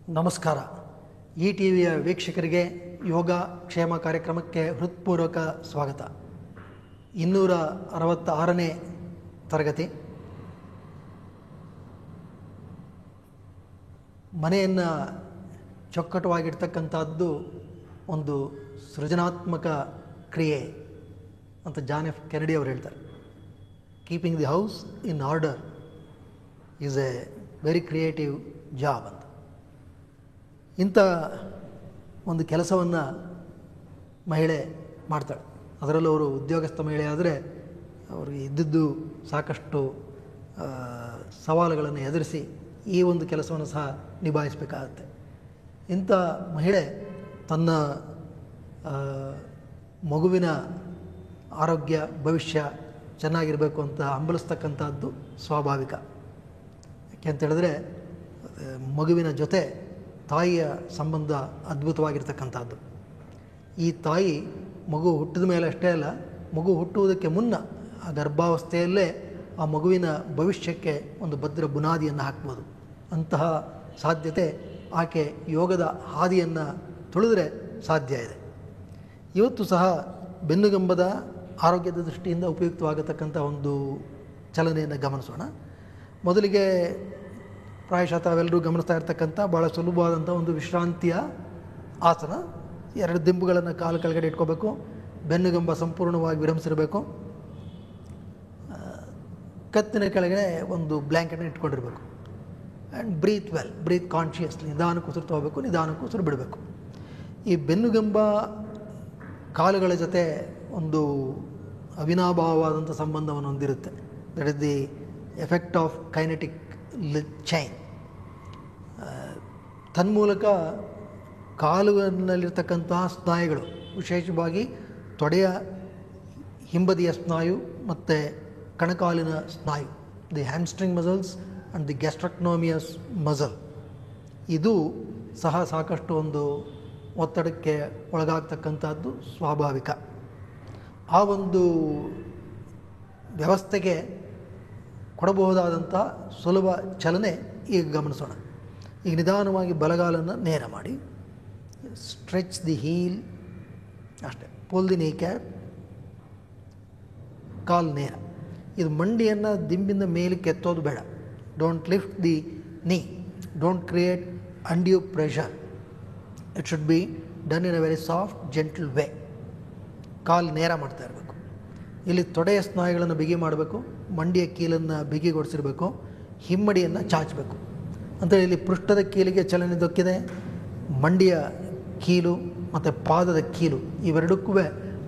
ನಮಸ್ಕಾರ. ಈ ಟಿವಿಯ ವೀಕ್ಷಕರಿಗೆ ಯೋಗ ಕ್ಷೇಮ ಕಾರ್ಯಕ್ರಮಕ್ಕೆ ಹೃತ್ಪೂರ್ವಕ ಸ್ವಾಗತ. 266ನೇ ತರಗತಿ. ಮನೆಯನ್ನು ಚೊಕ್ಕಟವಾಗಿರ್ತಕ್ಕಂಥದ್ದು ಒಂದು ಸೃಜನಾತ್ಮಕ ಕ್ರಿಯೆ ಅಂತ ಜಾನ್ ಎಫ್ ಕೆನಡಿ ಅವರು ಹೇಳ್ತಾರೆ. Keeping the house in order is A very creative job ಅಂತ. ಇಂಥ ಒಂದು ಕೆಲಸವನ್ನು ಮಹಿಳೆ ಮಾಡ್ತಾಳೆ. ಅದರಲ್ಲೂ ಅವರು ಉದ್ಯೋಗಸ್ಥ ಮಹಿಳೆ ಆದರೆ ಅವ್ರಿಗೆ ಇದ್ದದ್ದು ಸಾಕಷ್ಟು ಸವಾಲುಗಳನ್ನು ಎದುರಿಸಿ ಈ ಒಂದು ಕೆಲಸವನ್ನು ಸಹ ನಿಭಾಯಿಸಬೇಕಾಗತ್ತೆ. ಇಂಥ ಮಹಿಳೆ ತನ್ನ ಮಗುವಿನ ಆರೋಗ್ಯ ಭವಿಷ್ಯ ಚೆನ್ನಾಗಿರಬೇಕು ಅಂತ ಹಂಬಲಿಸ್ತಕ್ಕಂಥದ್ದು ಸ್ವಾಭಾವಿಕ. ಯಾಕೆಂತೇಳಿದ್ರೆ ಮಗುವಿನ ಜೊತೆ ತಾಯಿಯ ಸಂಬಂಧ ಅದ್ಭುತವಾಗಿರ್ತಕ್ಕಂಥದ್ದು. ಈ ತಾಯಿ ಮಗು ಹುಟ್ಟಿದ ಮೇಲೆ ಅಷ್ಟೇ ಅಲ್ಲ, ಮಗು ಹುಟ್ಟುವುದಕ್ಕೆ ಮುನ್ನ ಆ ಗರ್ಭಾವಸ್ಥೆಯಲ್ಲೇ ಆ ಮಗುವಿನ ಭವಿಷ್ಯಕ್ಕೆ ಒಂದು ಭದ್ರ ಬುನಾದಿಯನ್ನು ಹಾಕ್ಬೋದು. ಅಂತಹ ಸಾಧ್ಯತೆ ಆಕೆ ಯೋಗದ ಹಾದಿಯನ್ನು ತುಳಿದ್ರೆ ಸಾಧ್ಯ ಇದೆ. ಇವತ್ತು ಸಹ ಬೆನ್ನುಗಂಬದ ಆರೋಗ್ಯದ ದೃಷ್ಟಿಯಿಂದ ಉಪಯುಕ್ತವಾಗತಕ್ಕಂಥ ಒಂದು ಚಲನೆಯನ್ನು ಗಮನಿಸೋಣ. ಮೊದಲಿಗೆ ಪ್ರಾಯಶಃ ತಾವೆಲ್ಲರೂ ಗಮನಿಸ್ತಾ ಇರ್ತಕ್ಕಂಥ ಭಾಳ ಸುಲಭವಾದಂಥ ಒಂದು ವಿಶ್ರಾಂತಿಯ ಆಸನ. 2 ದಿಂಬುಗಳನ್ನು ಕಾಲು ಕೆಳಗಡೆ ಇಟ್ಕೋಬೇಕು. ಬೆನ್ನುಗಂಬ ಸಂಪೂರ್ಣವಾಗಿ ವಿರಮಿಸಿರಬೇಕು. ಕತ್ತಿನ ಕೆಳಗಡೆ ಒಂದು ಬ್ಲ್ಯಾಂಕೆಟನ್ನು ಇಟ್ಕೊಂಡಿರಬೇಕು. And breathe well, breathe consciously. ನಿಧಾನಕ್ಕೆ ಉಸಿರು ತಗೋಬೇಕು, ನಿಧಾನಕ್ಕೆ ಉಸಿರು ಬಿಡಬೇಕು. ಈ ಬೆನ್ನುಗಂಬ ಕಾಲುಗಳ ಜೊತೆ ಒಂದು ಅವಿನಾಭಾವವಾದಂಥ ಸಂಬಂಧವನ್ನು ಹೊಂದಿರುತ್ತೆ. That is the effect of kinetic chain. ತನ್ಮೂಲಕ ಕಾಲುವಿನಲ್ಲಿರ್ತಕ್ಕಂತಹ ಸ್ನಾಯುಗಳು, ವಿಶೇಷವಾಗಿ ತೊಡೆಯ ಹಿಂಬದಿಯ ಸ್ನಾಯು ಮತ್ತು ಕಣಕಾಲಿನ ಸ್ನಾಯು, the hamstring muscles and the gastrocnemius muscle, ಇದು ಸಹ ಸಾಕಷ್ಟು ಒಂದು ಒತ್ತಡಕ್ಕೆ ಒಳಗಾಗ್ತಕ್ಕಂಥದ್ದು ಸ್ವಾಭಾವಿಕ. ಆ ಒಂದು ವ್ಯವಸ್ಥೆಗೆ ಕೊಡಬಹುದಾದಂಥ ಸುಲಭ ಚಲನೆ ಈಗ ಗಮನಿಸೋಣ. ಈಗ ನಿಧಾನವಾಗಿ ಬಲಗಾಲನ್ನು ನೇರ ಮಾಡಿ, ಸ್ಟ್ರೆಚ್ ದಿ ಹೀಲ್, ಅಷ್ಟೇ. ಪುಲ್ ದಿ ನೀ ಕ್ಯಾಪ್, ಕಾಲು ನೇರ. ಇದು ಮಂಡಿಯನ್ನು ದಿಂಬಿಂದ ಮೇಲಕ್ಕೆ ಎತ್ತೋದು ಬೇಡ. Don't lift the knee, don't create undue pressure. It should be done in a very soft gentle way. ಕಾಲು ನೇರ ಮಾಡ್ತಾ ಇರಬೇಕು. ಇಲ್ಲಿ ತೊಡೆಯ ಸ್ನಾಯುಗಳನ್ನು ಬಿಗಿ ಮಾಡಬೇಕು, ಮಂಡಿಯ ಕೀಲನ್ನು ಬಿಗಿಗೊಳಿಸಿರಬೇಕು, ಹಿಮ್ಮಡಿಯನ್ನು ಚಾಚಬೇಕು. ಅಂತೇಳಿ ಇಲ್ಲಿ ಪೃಷ್ಠದ ಕೀಲಿಗೆ ಚಲನೆ ದೊಕ್ಕಿದೆ. ಮಂಡಿಯ ಕೀಲು ಮತ್ತು ಪಾದದ ಕೀಲು ಇವೆರಡಕ್ಕೂ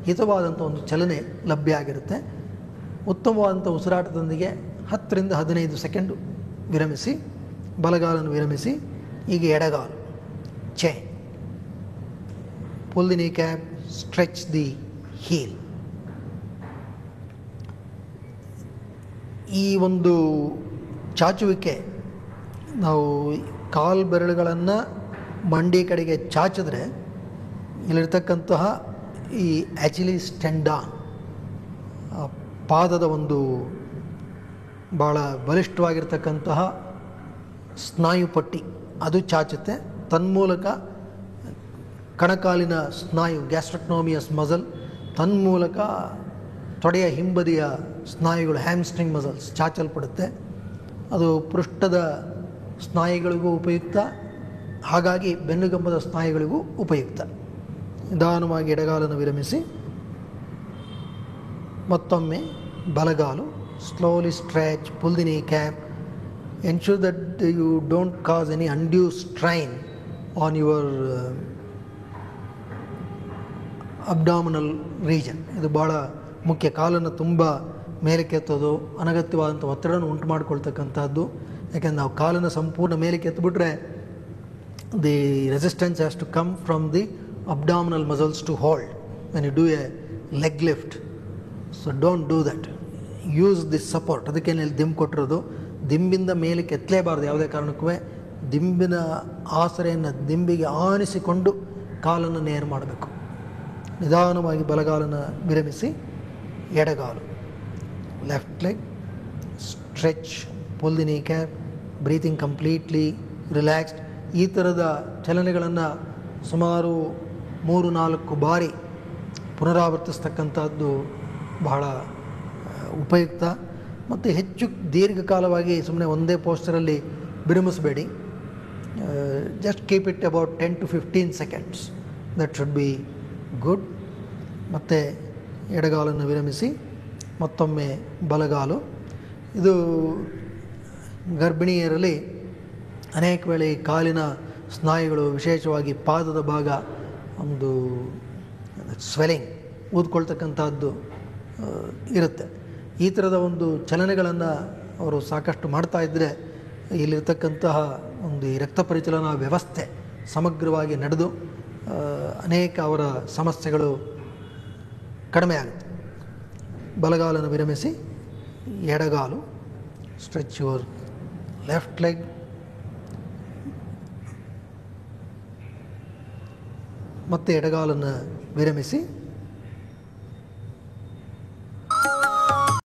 ಹಿತವಾದಂಥ ಒಂದು ಚಲನೆ ಲಭ್ಯ ಆಗಿರುತ್ತೆ. ಉತ್ತಮವಾದಂಥ ಉಸಿರಾಟದೊಂದಿಗೆ 10 ರಿಂದ 15 ಸೆಕೆಂಡು ವಿರಮಿಸಿ, ಬಲಗಾಲನ್ನು ವಿರಮಿಸಿ. ಈಗ ಎಡಗಾಲು chain, pull the knee cap, stretch the heel. ಈ ಒಂದು ಚಾಚುವಿಕೆ, ನಾವು ಕಾಲು ಬೆರಳುಗಳನ್ನು ಮಂಡಿ ಕಡೆಗೆ ಚಾಚಿದ್ರೆ ಇಲ್ಲಿರ್ತಕ್ಕಂತಹ ಈ ಆ್ಯಚಿಲಿಸ್ ಟೆಂಡಾನ್, ಪಾದದ ಒಂದು ಭಾಳ ಬಲಿಷ್ಠವಾಗಿರ್ತಕ್ಕಂತಹ ಸ್ನಾಯುಪಟ್ಟಿ, ಅದು ಚಾಚುತ್ತೆ. ತನ್ಮೂಲಕ ಕಣಕಾಲಿನ ಸ್ನಾಯು, ಗ್ಯಾಸ್ಟ್ರಕ್ನೋಮಿಯಸ್ ಮಸಲ್, ತನ್ಮೂಲಕ ತೊಡೆಯ ಹಿಂಬದಿಯ ಸ್ನಾಯುಗಳು, ಹ್ಯಾಮ್ಸ್ಟ್ರಿಂಗ್ ಮಸಲ್ಸ್ ಚಾಚಲ್ಪಡುತ್ತೆ. ಅದು ಪೃಷ್ಠದ ಸ್ನಾಯುಗಳಿಗೂ ಉಪಯುಕ್ತ, ಹಾಗಾಗಿ ಬೆನ್ನುಗಂಬದ ಸ್ನಾಯುಗಳಿಗೂ ಉಪಯುಕ್ತ. ನಿಧಾನವಾಗಿ ಎಡಗಾಲನ್ನು ವಿರಮಿಸಿ, ಮತ್ತೊಮ್ಮೆ ಬಲಗಾಲು, slowly stretch, pull the knee cap. Ensure that you don't cause any undue strain on your abdominal region. ಇದು ಭಾಳ ಮುಖ್ಯ. ಕಾಲನ್ನು ತುಂಬ ಮೇಲಕ್ಕೆ ಎತ್ತೋದು ಅನಗತ್ಯವಾದಂಥ ಒತ್ತಡವನ್ನು ಉಂಟು ಮಾಡಿಕೊಳ್ತಕ್ಕಂಥದ್ದು. ಯಾಕೆಂದರೆ ನಾವು ಕಾಲನ್ನು ಸಂಪೂರ್ಣ ಮೇಲಕ್ಕೆ ಎತ್ತಿಬಿಟ್ರೆ the resistance has to come from the abdominal muscles to hold when you do a leg lift. So don't do that, use this support. ಅದಕ್ಕೆ ಇಲ್ಲಿ ದಿಂಬು ಕೊಟ್ಟಿರೋದು. ದಿಂಬಿಂದ ಮೇಲಕ್ಕೆ ಎತ್ತಲೇಬಾರ್ದು ಯಾವುದೇ ಕಾರಣಕ್ಕೂ. ದಿಂಬಿನ ಆಸರೆಯನ್ನು ದಿಂಬಿಗೆ ಆನಿಸಿಕೊಂಡು ಕಾಲನ್ನು ನೇರ ಮಾಡಬೇಕು. ನಿಧಾನವಾಗಿ ಬಲಗಾಲನ್ನು ವಿರಮಿಸಿ, ಎಡಗಾಲು, left leg, stretch, pull the kneecap, breathing completely relaxed. ಈ ಥರದ ಚಲನೆಗಳನ್ನು ಸುಮಾರು 3-4 ಬಾರಿ ಪುನರಾವರ್ತಿಸ್ತಕ್ಕಂಥದ್ದು ಬಹಳ ಉಪಯುಕ್ತ. ಮತ್ತು ಹೆಚ್ಚು ದೀರ್ಘಕಾಲವಾಗಿ ಸುಮ್ಮನೆ ಒಂದೇ ಪೋಸ್ಚರಲ್ಲಿ ವಿರಮಿಸಬೇಡಿ. Just keep it about 10 to 15 seconds, that should be good. ಮತ್ತು ಎಡಗಾಲನ್ನು ವಿರಮಿಸಿ ಮತ್ತೊಮ್ಮೆ ಬಲಗಾಲು. ಇದು ಗರ್ಭಿಣಿಯರಲ್ಲಿ ಅನೇಕ ವೇಳೆ ಕಾಲಿನ ಸ್ನಾಯುಗಳು, ವಿಶೇಷವಾಗಿ ಪಾದದ ಭಾಗ ಒಂದು ಸ್ವೆಲ್ಲಿಂಗ್, ಊದ್ಕೊಳ್ತಕ್ಕಂಥದ್ದು ಇರುತ್ತೆ. ಈ ಥರದ ಒಂದು ಚಲನೆಗಳನ್ನು ಅವರು ಸಾಕಷ್ಟು ಮಾಡ್ತಾ ಇದ್ದರೆ ಇಲ್ಲಿರ್ತಕ್ಕಂತಹ ಒಂದು ಈ ರಕ್ತ ಪರಿಚಲನಾ ವ್ಯವಸ್ಥೆ ಸಮಗ್ರವಾಗಿ ನಡೆದು ಅನೇಕ ಅವರ ಸಮಸ್ಯೆಗಳು ಕಡಿಮೆ ಆಗುತ್ತೆ. ಬಲಗಾಲನ್ನು ವಿರಮಿಸಿ ಎಡಗಾಲು, ಸ್ಟ್ರೆಚ್ ಯುವರ್ ಲೆಫ್ಟ್ ಲೆಗ್, ಮತ್ತು ಎಡಗಾಲನ್ನು ವಿರಮಿಸಿ